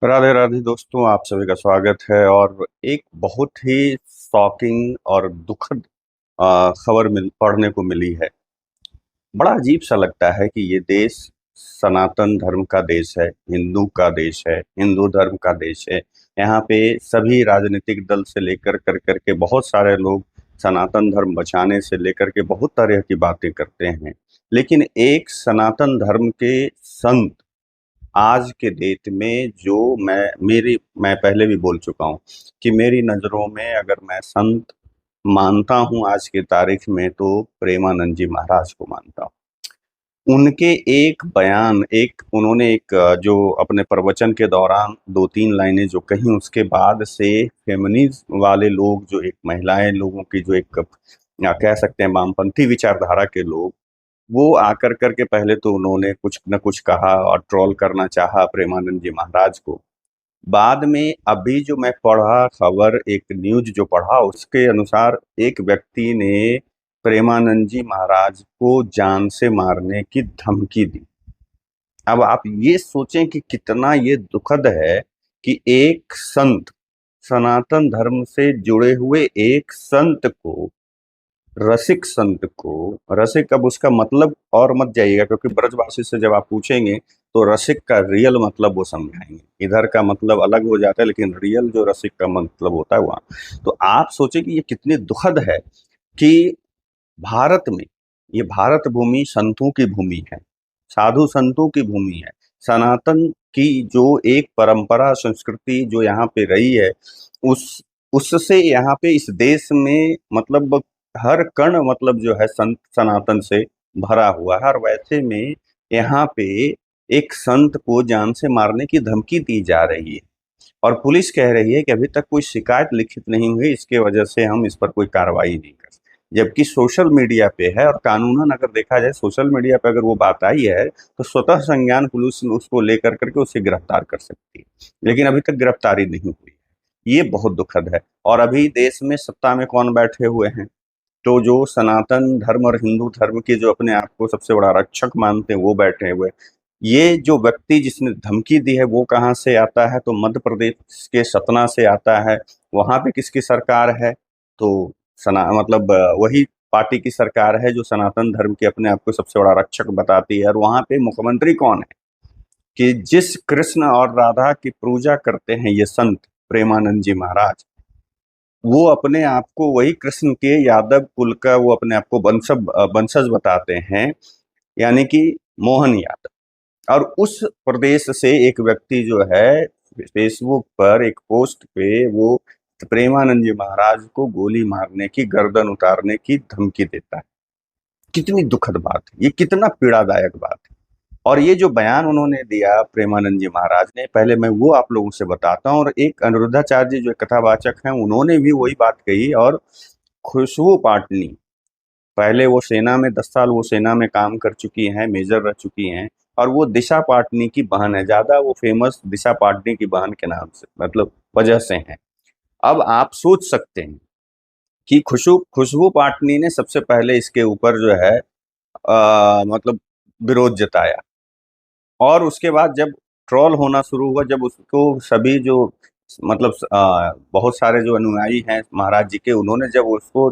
राधे राधे दोस्तों, आप सभी का स्वागत है। और एक बहुत ही शॉकिंग और दुखद खबर पढ़ने को मिली है। बड़ा अजीब सा लगता है कि ये देश सनातन धर्म का देश है, हिंदू का देश है, हिंदू धर्म का देश है। यहाँ पे सभी राजनीतिक दल से लेकर कर करके बहुत सारे लोग सनातन धर्म बचाने से लेकर के बहुत तरह की बातें करते हैं। लेकिन एक सनातन धर्म के संत आज के डेट में जो मैं पहले भी बोल चुका हूँ कि मेरी नज़रों में अगर मैं संत मानता हूँ आज की तारीख में, तो प्रेमानंद जी महाराज को मानता हूँ। उनके एक बयान, एक उन्होंने एक जो अपने प्रवचन के दौरान दो तीन लाइनें जो कही, उसके बाद से फेमिनिज्म वाले लोग, जो एक महिलाएं लोगों की जो एक कह सकते हैं वामपंथी विचारधारा के लोग, वो आकर करके पहले तो उन्होंने कुछ न कुछ कहा और ट्रोल करना चाहा प्रेमानंद जी महाराज को। बाद में अभी जो मैं पढ़ा खबर, एक न्यूज जो पढ़ा, उसके अनुसार एक व्यक्ति ने प्रेमानंद जी महाराज को जान से मारने की धमकी दी। अब आप ये सोचें कि कितना ये दुखद है कि एक संत, सनातन धर्म से जुड़े हुए एक संत को, रसिक संत को, रसिक, अब उसका मतलब और मत जाइएगा, क्योंकि ब्रजभाषी से जब आप पूछेंगे तो रसिक का रियल मतलब वो समझाएंगे। इधर का मतलब अलग हो जाता है, लेकिन रियल जो रसिक का मतलब होता है वहाँ। तो आप सोचें कि ये कितनी दुखद है कि भारत में, ये भारत भूमि संतों की भूमि है, साधु संतों की भूमि है। सनातन की जो एक परंपरा संस्कृति जो यहाँ पे रही है, उस उससे यहाँ पे इस देश में मतलब हर कण मतलब जो है संत सनातन से भरा हुआ है। और वैसे में यहाँ पे एक संत को जान से मारने की धमकी दी जा रही है, और पुलिस कह रही है कि अभी तक कोई शिकायत लिखित नहीं हुई, इसके वजह से हम इस पर कोई कार्रवाई नहीं कर सकते। जबकि सोशल मीडिया पे है, और कानूनन अगर देखा जाए सोशल मीडिया पे अगर वो बात आई है तो स्वतः संज्ञान पुलिस उसको लेकर करके उसे गिरफ्तार कर सकती है, लेकिन अभी तक गिरफ्तारी नहीं हुई। ये बहुत दुखद है। और अभी देश में सत्ता में कौन बैठे हुए हैं? तो जो सनातन धर्म और हिंदू धर्म के जो अपने आप को सबसे बड़ा रक्षक मानते हैं, वो बैठे हुए। ये जो व्यक्ति जिसने धमकी दी है वो कहाँ से आता है? तो मध्य प्रदेश के सतना से आता है। वहां पे किसकी सरकार है? तो मतलब वही पार्टी की सरकार है जो सनातन धर्म के अपने आप को सबसे बड़ा रक्षक बताती है। और वहां पे मुख्यमंत्री कौन है? कि जिस कृष्ण और राधा की पूजा करते हैं ये संत प्रेमानंद जी महाराज, वो अपने आप को वही कृष्ण के यादव कुल का वो अपने आप को वंशज बताते हैं, यानी कि मोहन यादव। और उस प्रदेश से एक व्यक्ति जो है फेसबुक पर एक पोस्ट पे वो प्रेमानंद जी महाराज को गोली मारने की, गर्दन उतारने की धमकी देता है। कितनी दुखद बात है ये, कितना पीड़ादायक बात है। और ये जो बयान उन्होंने दिया प्रेमानंद जी महाराज ने, पहले मैं वो आप लोगों से बताता हूँ। और एक अनिरुद्धाचार्य जी जो एक कथावाचक हैं, उन्होंने भी वही बात कही। और खुशबू पाटनी, पहले वो सेना में 10 साल वो सेना में काम कर चुकी हैं, मेजर रह चुकी हैं। और वो दिशा पाटनी की बहन है, ज्यादा वो फेमस दिशा पाटनी की बहन के नाम से मतलब वजह से हैं। अब आप सोच सकते हैं कि खुशबू पाटनी ने सबसे पहले इसके ऊपर जो है मतलब विरोध जताया। और उसके बाद जब ट्रोल होना शुरू हुआ, जब उसको सभी जो मतलब बहुत सारे जो अनुयायी हैं महाराज जी के, उन्होंने जब उसको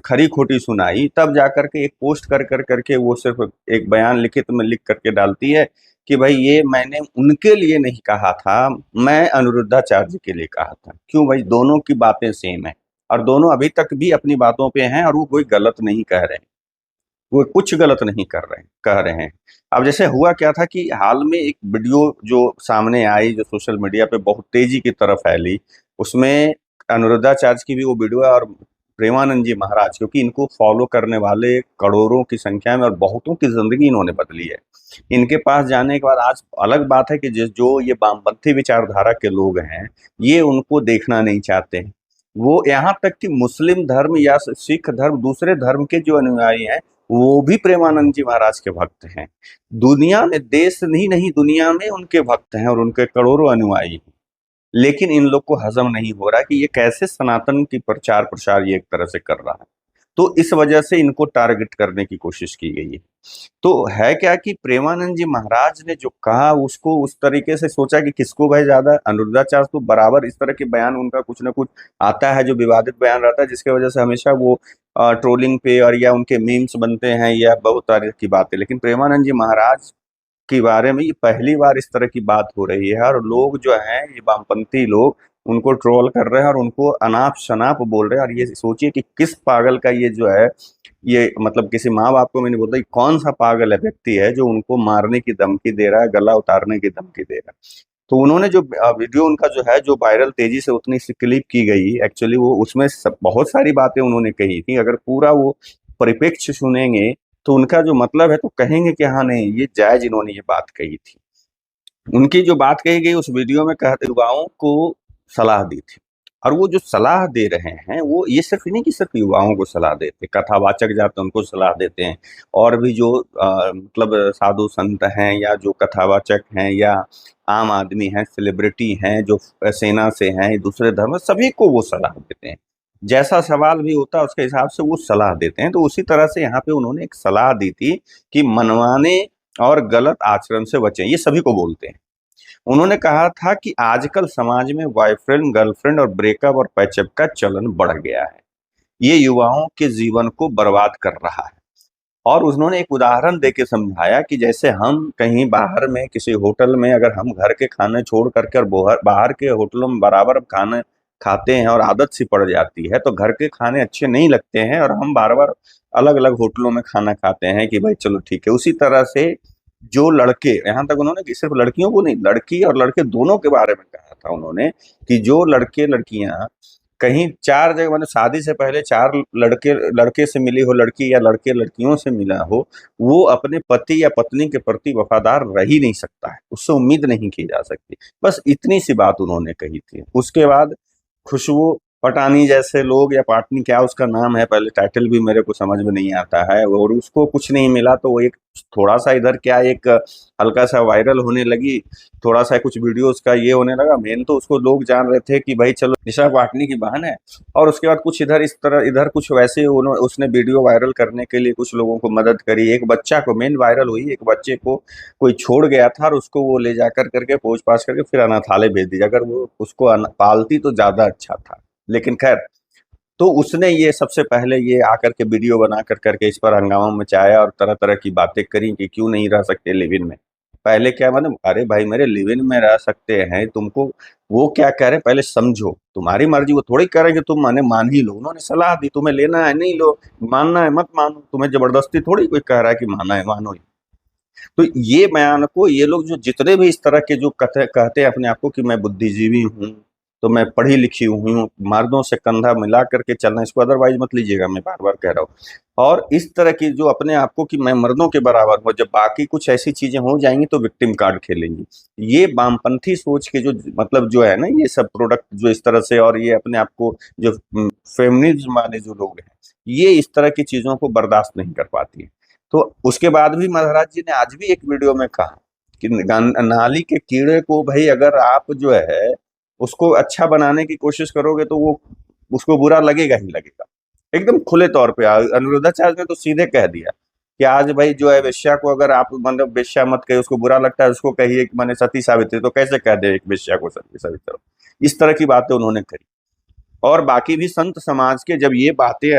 खरी खोटी सुनाई, तब जाकर के एक पोस्ट कर कर करके वो सिर्फ एक बयान लिखित में लिख करके डालती है कि भाई ये मैंने उनके लिए नहीं कहा था, मैं अनिरुद्धाचार्य जी के लिए कहा था। क्यों भाई? दोनों की बातें सेम है, और दोनों अभी तक भी अपनी बातों पे हैं, और वो कोई गलत नहीं कह रहे हैं, वो कुछ गलत नहीं कह रहे हैं। अब जैसे हुआ क्या था कि हाल में एक वीडियो जो सामने आई, जो सोशल मीडिया पे बहुत तेजी की तरफ फैली, उसमें अनुरुद्धाचार्य की भी वो वीडियो है, और प्रेमानंद जी महाराज, क्योंकि इनको फॉलो करने वाले करोड़ों की संख्या में, और बहुतों की जिंदगी इन्होंने बदली है। इनके पास जाने के बाद आज अलग बात है कि जिस जो ये वामपंथी विचारधारा के लोग हैं, ये उनको देखना नहीं चाहते हैं। वो यहाँ तक कि मुस्लिम धर्म या सिख धर्म, दूसरे धर्म के जो अनुयायी हैं, वो भी प्रेमानंद जी महाराज के भक्त हैं। दुनिया में, देश ही नहीं दुनिया में उनके भक्त हैं, और उनके करोड़ों अनुयायी हैं। लेकिन इन लोग को हजम नहीं हो रहा कि ये कैसे सनातन की प्रचार प्रसार ये एक तरह से कर रहा है। तो इस वजह से इनको टारगेट करने की कोशिश की गई है। तो है क्या कि प्रेमानंद जी महाराज ने जो कहा उसको उस तरीके से सोचा कि किसको भाई ज्यादा, अनिरुद्धाचार्य तो बराबर इस तरह के बयान, उनका कुछ ना कुछ आता है जो विवादित बयान रहता है, जिसकी वजह से हमेशा वो ट्रोलिंग पे और या उनके मीम्स बनते हैं या बहुत तरह की बातें। लेकिन प्रेमानंद जी महाराज के बारे में ये पहली बार इस तरह की बात हो रही है, और लोग जो हैं ये वामपंथी लोग उनको ट्रोल कर रहे हैं और उनको अनाप शनाप बोल रहे हैं। और ये सोचिए कि किस पागल का ये जो है, ये मतलब किसी माँ बाप को मैं नहीं बोलता कि कौन सा पागल है व्यक्ति है जो उनको मारने की धमकी दे रहा है, गला उतारने की धमकी दे रहा है। तो उन्होंने जो वीडियो उनका जो है, जो वायरल तेजी से उतनी सी क्लिप की गई, एक्चुअली वो उसमें बहुत सारी बातें उन्होंने कही थी। अगर पूरा वो परिप्रेक्ष्य सुनेंगे तो उनका जो मतलब है तो कहेंगे कि हाँ नहीं, ये जायज इन्होंने ये बात कही थी। उनकी जो बात कही गई उस वीडियो में, कहते युवाओं को सलाह दी थी। और वो जो सलाह दे रहे हैं वो ये सिर्फ नहीं कि सिर्फ युवाओं को सलाह देते, कथावाचक जाते हैं उनको सलाह देते हैं, और भी जो मतलब साधु संत हैं या जो कथावाचक हैं या आम आदमी हैं, सेलिब्रिटी हैं, जो सेना से हैं, दूसरे धर्म, सभी को वो सलाह देते हैं। जैसा सवाल भी होता है उसके हिसाब से वो सलाह देते हैं। तो उसी तरह से यहाँ पे उन्होंने एक सलाह दी थी कि मनवाने और गलत आचरण से बचें, ये सभी को बोलते हैं। उन्होंने कहा था कि आजकल समाज में बॉयफ्रेंड गर्लफ्रेंड और ब्रेकअप और पैचअप का चलन बढ़ गया है, ये युवाओं के जीवन को बर्बाद कर रहा है। और उन्होंने एक उदाहरण देके समझाया कि जैसे हम कहीं बाहर में किसी होटल में, अगर हम घर के खाने छोड़ करके और बाहर के होटलों में बराबर खाने खाते हैं और आदत सी पड़ जाती है, तो घर के खाने अच्छे नहीं लगते हैं और हम बार बार अलग अलग होटलों में खाना खाते हैं कि भाई चलो ठीक है। उसी तरह से जो लड़के, यहाँ तक उन्होंने कि सिर्फ लड़कियों को नहीं, लड़की और लड़के दोनों के बारे में कहा था उन्होंने, कि जो लड़के लड़कियां कहीं चार जगह, मतलब शादी से पहले चार लड़के लड़के से मिली हो लड़की, या लड़के लड़कियों से मिला हो, वो अपने पति या पत्नी के प्रति वफादार रह ही नहीं सकता है, उससे उम्मीद नहीं की जा सकती। बस इतनी सी बात उन्होंने कही थी। उसके बाद खुशबू पटानी जैसे लोग, या पाटनी क्या उसका नाम है, पहले टाइटल भी मेरे को समझ में नहीं आता है, और उसको कुछ नहीं मिला तो वो एक थोड़ा सा इधर क्या एक हल्का सा वायरल होने लगी, थोड़ा सा कुछ वीडियोस का ये होने लगा। मेन तो उसको लोग जान रहे थे कि भाई चलो दिशा पाटनी की बहन है। और उसके बाद कुछ इधर इस तरह, इधर कुछ वैसे उसने वीडियो वायरल करने के लिए कुछ लोगों को मदद करी। एक बच्चा को मेन वायरल हुई, एक बच्चे को कोई छोड़ गया था और उसको वो ले जाकर करके पोछ पाछ करके फिर अनाथालय भेज दिया। अगर वो उसको पालती तो ज्यादा अच्छा था, लेकिन खैर। तो उसने ये सबसे पहले ये आकर के वीडियो बना कर करके इस पर हंगामा मचाया और तरह तरह की बातें करी कि क्यों नहीं रह सकते लिव इन में। पहले क्या, मतलब अरे भाई मेरे लिव इन में रह सकते हैं, तुमको वो क्या कह रहे हैं पहले समझो, तुम्हारी मर्जी, वो थोड़ी कह रहे हैं कि तुम माने मान ही लो। उन्होंने सलाह दी, तुम्हें लेना है नहीं लो, मानना है मत मानो, तुम्हें जबरदस्ती थोड़ी कोई कह रहा है कि माना है मानो ही। तो ये बयान को ये लोग जो जितने भी इस तरह के जो कहते हैं अपने आप को कि मैं बुद्धिजीवी हूँ, तो मैं पढ़ी लिखी हूँ, मर्दों से कंधा मिला करके चलना, इसको अदरवाइज मत लीजिएगा, मैं बार बार कह रहा हूँ। और इस तरह की जो अपने आप को कि मैं मर्दों के बराबर हूँ, जब बाकी कुछ ऐसी चीजें हो जाएंगी तो विक्टिम कार्ड खेलेंगी। ये वामपंथी सोच के जो मतलब जो है ना, ये सब प्रोडक्ट जो इस तरह से, और ये अपने आप को जो फेमिनिज्म वाले जो लोग हैं, ये इस तरह की चीजों को बर्दाश्त नहीं कर पाती है। तो उसके बाद भी महाराज जी ने आज भी एक वीडियो में कहा कि नाली के कीड़े को भाई अगर आप जो है उसको अच्छा बनाने की कोशिश करोगे तो वो उसको बुरा लगेगा ही लगेगा। एकदम खुले तौर पे अनिरुद्धाचार्य ने तो सीधे कह दिया कि आज भाई जो है वेश्या को अगर आप मतलब वेश्या मत कहिए, उसको बुरा लगता है, उसको कहिए कि मैंने सती सावित्री, तो कैसे कह दे एक वेश्या को सती सावित्री। इस तरह की बातें उन्होंने करी। और बाकी भी संत समाज के जब ये बातें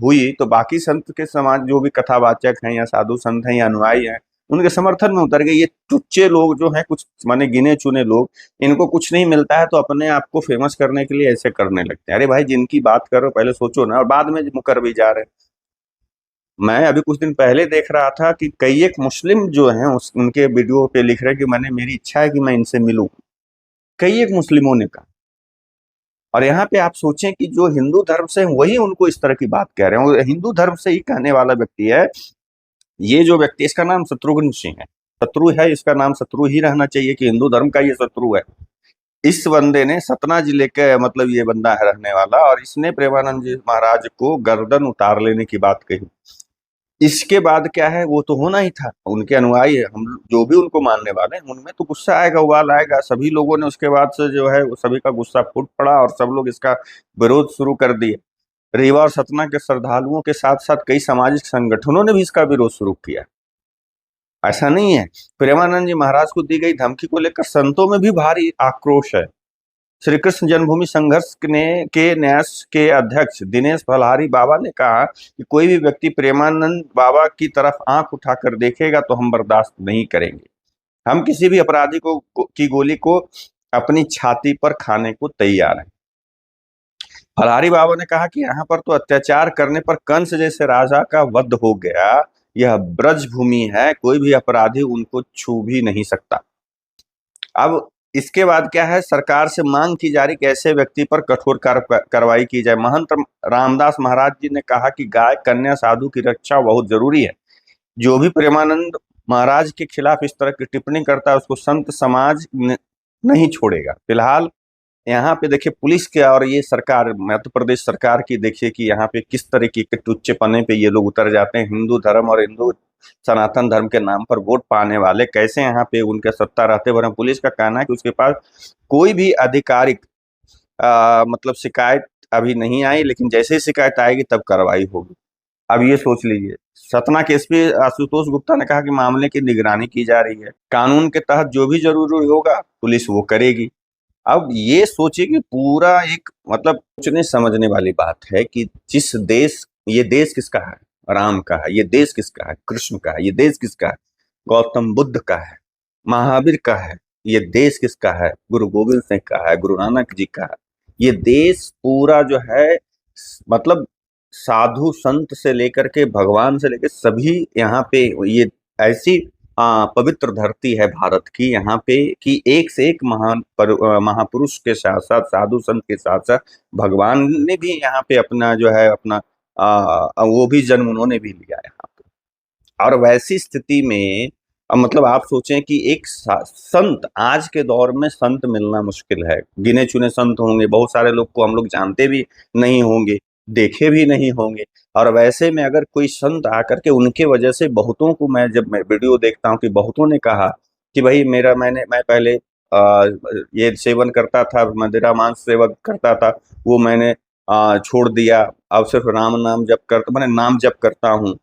हुई तो बाकी संत के समाज जो भी कथावाचक हैं या साधु संत हैं या अनुयायी हैं, उनके समर्थन में उतर गए। ये टुच्चे लोग जो हैं, कुछ माने गिने चुने लोग, इनको कुछ नहीं मिलता है तो अपने आप को फेमस करने के लिए ऐसे करने लगते हैं। अरे भाई जिनकी बात करो पहले सोचो ना, और बाद में मुकर भी जा रहे हैं। मैं अभी कुछ दिन पहले देख रहा था कि कई एक मुस्लिम जो हैं उनके वीडियो पे लिख रहे हैं कि मैंने, मेरी इच्छा है कि मैं इनसे मिलूं। कई एक मुस्लिमों ने कहा। और यहाँ पे आप सोचें कि जो हिंदू धर्म से हैं, वही उनको इस तरह की बात कह रहे हैं। वो हिंदू धर्म से ही कहने वाला व्यक्ति है। ये जो व्यक्ति, इसका नाम शत्रुघ्न सिंह है। शत्रु है, इसका नाम शत्रु ही रहना चाहिए कि हिंदू धर्म का ये शत्रु है। इस बंदे ने सतना जिले के, मतलब ये बंदा है रहने वाला, और इसने प्रेमानंद जी महाराज को गर्दन उतार लेने की बात कही। इसके बाद क्या है, वो तो होना ही था, उनके अनुयायी है, हम जो भी उनको मानने वाले हैं उनमें तो गुस्सा आएगा, उबाल आएगा। सभी लोगों ने उसके बाद से जो है वो सभी का गुस्सा फूट पड़ा और सब लोग इसका विरोध शुरू कर दिए। रीवा और सतना के श्रद्धालुओं के साथ साथ कई सामाजिक संगठनों ने भी इसका विरोध शुरू किया। ऐसा नहीं है। प्रेमानंद जी महाराज को दी गई धमकी को लेकर संतों में भी भारी आक्रोश है। श्री कृष्ण जन्मभूमि संघर्ष के न्यास के अध्यक्ष दिनेश फलहारी बाबा ने कहा कि कोई भी व्यक्ति प्रेमानंद बाबा की तरफ आंख उठाकर देखेगा तो हम बर्दाश्त नहीं करेंगे। हम किसी भी अपराधी की गोली को अपनी छाती पर खाने को तैयार हैं। फलहारी बाबा ने कहा कि यहाँ पर तो अत्याचार करने पर कंस जैसे राजा का वध हो गया। यह ब्रज भूमि है, कोई भी अपराधी उनको छू भी नहीं सकता। अब इसके बाद क्या है, सरकार से मांग की जा रही कि ऐसे व्यक्ति पर कठोर कार्रवाई की जाए। महंत रामदास महाराज जी ने कहा कि गाय, कन्या, साधु की रक्षा बहुत जरूरी है। जो भी प्रेमानंद महाराज के खिलाफ इस तरह की टिप्पणी करता है उसको संत समाज नहीं छोड़ेगा। फिलहाल यहाँ पे देखिए पुलिस के और ये सरकार, मध्य प्रदेश सरकार की देखिए कि यहाँ पे किस तरीके के टुच्चेपने पे ये लोग उतर जाते हैं। हिंदू धर्म और हिंदू सनातन धर्म के नाम पर वोट पाने वाले कैसे यहाँ पे उनके सत्ता रहते भर। पुलिस का कहना है कि उसके पास कोई भी आधिकारिक मतलब शिकायत अभी नहीं आई, लेकिन जैसे ही शिकायत आएगी तब कार्रवाई होगी। अब ये सोच लीजिए, सतना के एसपी आशुतोष गुप्ता ने कहा कि मामले की निगरानी की जा रही है, कानून के तहत जो भी जरूरी होगा पुलिस वो करेगी। अब ये सोचिए कि पूरा एक मतलब सोचने समझने वाली बात है कि जिस देश, ये देश किसका है? राम का है। ये देश किसका है? कृष्ण का है। ये देश किसका है? गौतम बुद्ध का है, महावीर का है। ये देश किसका है? गुरु गोविंद सिंह का है, गुरु नानक जी का है। ये देश पूरा जो है मतलब साधु संत से लेकर के भगवान से लेकर सभी यहाँ पे, ये ऐसी पवित्र धरती है भारत की यहाँ पे कि एक से एक महान महापुरुष के साथ साथ साधु संत के साथ साथ भगवान ने भी यहाँ पे अपना जो है अपना वो भी जन्म उन्होंने भी लिया यहाँ पे। और वैसी स्थिति में अब मतलब आप सोचें कि एक संत, आज के दौर में संत मिलना मुश्किल है। गिने चुने संत होंगे, बहुत सारे लोग को हम लोग जानते भी नहीं होंगे, देखे भी नहीं होंगे। और वैसे में अगर कोई संत आकर के उनके वजह से बहुतों को, जब मैं वीडियो देखता हूँ कि बहुतों ने कहा कि भाई मैं पहले ये सेवन करता था, मदिरा मांस सेवन करता था, वो मैंने छोड़ दिया, अब सिर्फ राम नाम जप करता, मैंने नाम जप करता हूँ।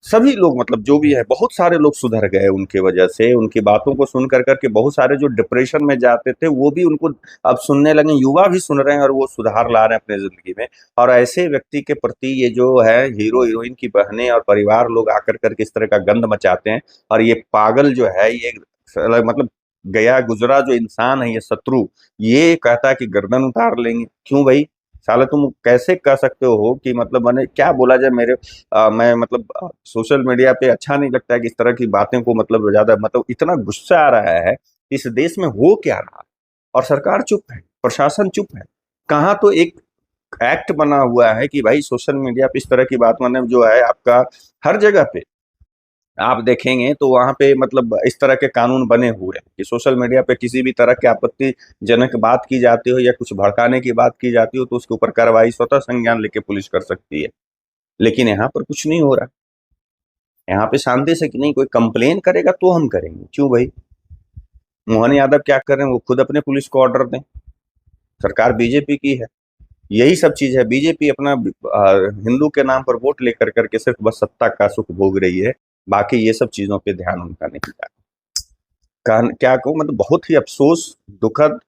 सभी लोग मतलब जो भी है, बहुत सारे लोग सुधर गए उनके वजह से। उनकी बातों को सुन कर करके बहुत सारे जो डिप्रेशन में जाते थे वो भी उनको अब सुनने लगे, युवा भी सुन रहे हैं और वो सुधार ला रहे हैं अपने जिंदगी में। और ऐसे व्यक्ति के प्रति ये जो है हीरो हीरोइन की बहनें और परिवार लोग आकर करके इस तरह का गंद मचाते हैं। और ये पागल जो है, ये मतलब गया गुजरा जो इंसान है, ये शत्रु, ये कहता है कि गर्दन उतार लेंगे। क्यों भाई? साला तुम कैसे कह सकते हो कि मतलब मैंने क्या बोला जाए, मैं मतलब सोशल मीडिया पे अच्छा नहीं लगता है कि इस तरह की बातें को मतलब ज्यादा मतलब इतना गुस्सा आ रहा है। इस देश में हो क्या रहा? और सरकार चुप है, प्रशासन चुप है। कहाँ तो एक एक्ट बना हुआ है कि भाई सोशल मीडिया पे इस तरह की बात मतलब जो है आपका हर जगह पे आप देखेंगे तो वहां पे मतलब इस तरह के कानून बने हुए हैं कि सोशल मीडिया पे किसी भी तरह की आपत्तिजनक बात की जाती हो या कुछ भड़काने की बात की जाती हो तो उसके ऊपर कार्रवाई स्वतः संज्ञान लेके पुलिस कर सकती है। लेकिन यहाँ पर कुछ नहीं हो रहा। यहाँ पे शांति से कि नहीं, कोई कंप्लेन करेगा तो हम करेंगे। क्यों भाई? मोहन यादव क्या कर रहे हैं? वो खुद अपने पुलिस को ऑर्डर दें। सरकार बीजेपी की है, यही सब चीज है। बीजेपी अपना हिंदू के नाम पर वोट लेकर करके सिर्फ बस सत्ता का सुख भोग रही है, बाकी ये सब चीजों पे ध्यान उनका नहीं जा रहा। क्या कहूँ, मतलब बहुत ही अफसोस, दुखद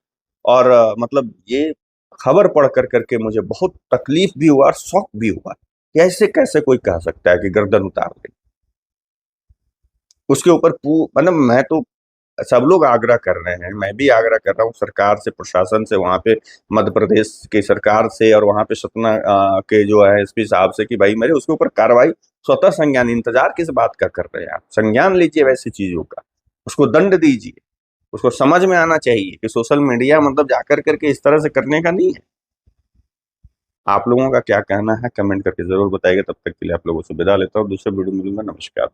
और मतलब ये खबर पढ़ कर करके मुझे बहुत तकलीफ भी हुआ और शौक भी हुआ कि ऐसे कैसे कोई कह सकता है कि गर्दन उतार दे। उसके ऊपर मतलब मैं तो, सब लोग आग्रह कर रहे हैं, मैं भी आग्रह कर रहा हूँ सरकार से, प्रशासन से, वहां पे मध्य प्रदेश की सरकार से और वहां पे सतना के जो है एसपी साहब से कि भाई मेरे उसके ऊपर कार्रवाई स्वतः संज्ञान, इंतजार किस बात का कर रहे हैं आप? संज्ञान लीजिए वैसी चीजों का, उसको दंड दीजिए। उसको समझ में आना चाहिए कि सोशल मीडिया मतलब जाकर करके इस तरह से करने का नहीं है। आप लोगों का क्या कहना है कमेंट करके जरूर बताइएगा। तब तक के लिए आप लोगों से विदा लेता हूँ, दूसरे वीडियो में मिलूंगा। नमस्कार।